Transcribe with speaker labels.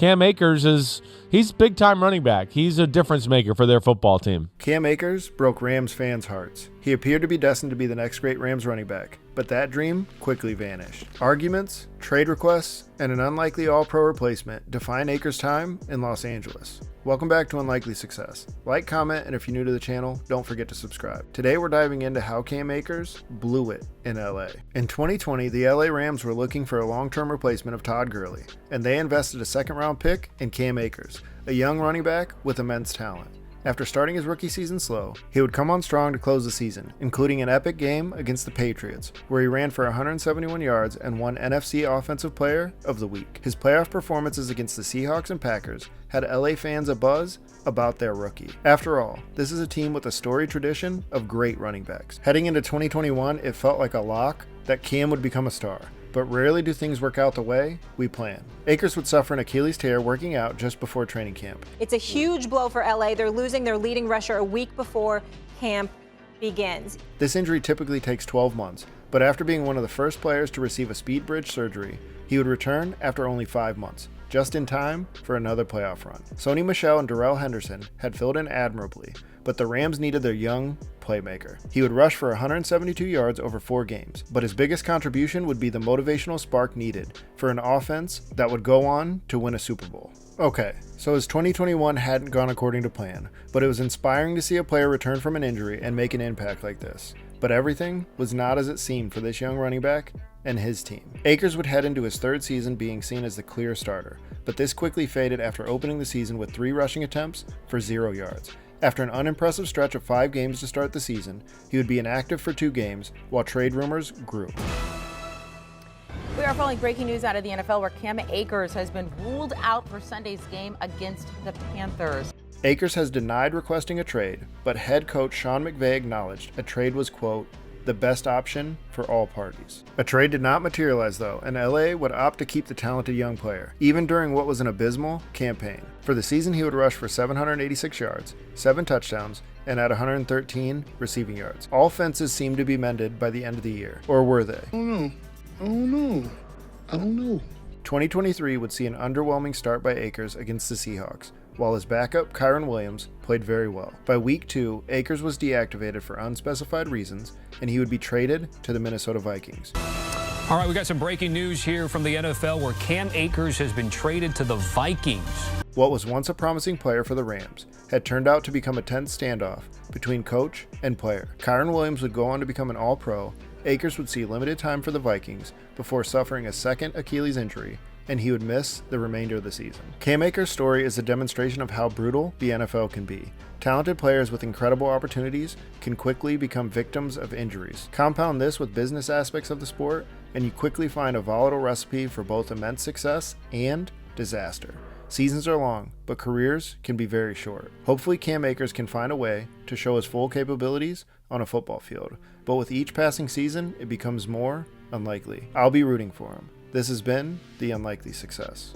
Speaker 1: Cam Akers he's big-time running back. He's a difference maker for their football team.
Speaker 2: Cam Akers broke Rams fans' hearts. He appeared to be destined to be the next great Rams running back, but that dream quickly vanished. Arguments, trade requests, and an unlikely all-pro replacement define Akers' time in Los Angeles. Welcome back to Unlikely Success. Like, comment, and if you're new to the channel, don't forget to subscribe. Today we're diving into how Cam Akers blew it in LA. In 2020, the LA Rams were looking for a long-term replacement of Todd Gurley, and they invested a second-round pick in Cam Akers, a young running back with immense talent. After starting his rookie season slow, he would come on strong to close the season, including an epic game against the Patriots, where he ran for 171 yards and won NFC Offensive Player of the Week. His playoff performances against the Seahawks and Packers had LA fans abuzz about their rookie. After all, this is a team with a storied tradition of great running backs. Heading into 2021, it felt like a lock that Cam would become a star. But rarely do things work out the way we plan. Akers would suffer an Achilles tear working out just before training camp.
Speaker 3: It's a huge blow for LA. They're losing their leading rusher a week before camp begins.
Speaker 2: This injury typically takes 12 months, but after being one of the first players to receive a speed bridge surgery, he would return after only 5 months, just in time for another playoff run. Sony Michel and Darrell Henderson had filled in admirably, but the Rams needed their young playmaker. He would rush for 172 yards over 4 games, but his biggest contribution would be the motivational spark needed for an offense that would go on to win a Super Bowl. Okay, so his 2021 hadn't gone according to plan, but it was inspiring to see a player return from an injury and make an impact like this. But everything was not as it seemed for this young running back and his team. Akers would head into his third season being seen as the clear starter, but this quickly faded after opening the season with 3 rushing attempts for 0 yards. After an unimpressive stretch of 5 games to start the season, he would be inactive for 2 games while trade rumors grew.
Speaker 4: We are following breaking news out of the NFL where Cam Akers has been ruled out for Sunday's game against the Panthers.
Speaker 2: Akers has denied requesting a trade, but head coach Sean McVay acknowledged a trade was, quote, the best option for all parties. A trade did not materialize though, and LA would opt to keep the talented young player, even during what was an abysmal campaign. For the season, he would rush for 786 yards, 7 touchdowns, and at 113 receiving yards. All fences seemed to be mended by the end of the year. Or were they?
Speaker 5: I don't know.
Speaker 2: 2023 would see an underwhelming start by Akers against the Seahawks, while his backup, Kyron Williams, played very well. By week 2, Akers was deactivated for unspecified reasons, and he would be traded to the Minnesota Vikings.
Speaker 6: All right, we got some breaking news here from the NFL where Cam Akers has been traded to the Vikings.
Speaker 2: What was once a promising player for the Rams had turned out to become a tense standoff between coach and player. Kyron Williams would go on to become an All-Pro. Akers would see limited time for the Vikings before suffering a second Achilles injury, and he would miss the remainder of the season. Cam Akers' story is a demonstration of how brutal the NFL can be. Talented players with incredible opportunities can quickly become victims of injuries. Compound this with business aspects of the sport, and you quickly find a volatile recipe for both immense success and disaster. Seasons are long, but careers can be very short. Hopefully Cam Akers can find a way to show his full capabilities on a football field, but with each passing season, it becomes more unlikely. I'll be rooting for him. This has been the Unlikely Success.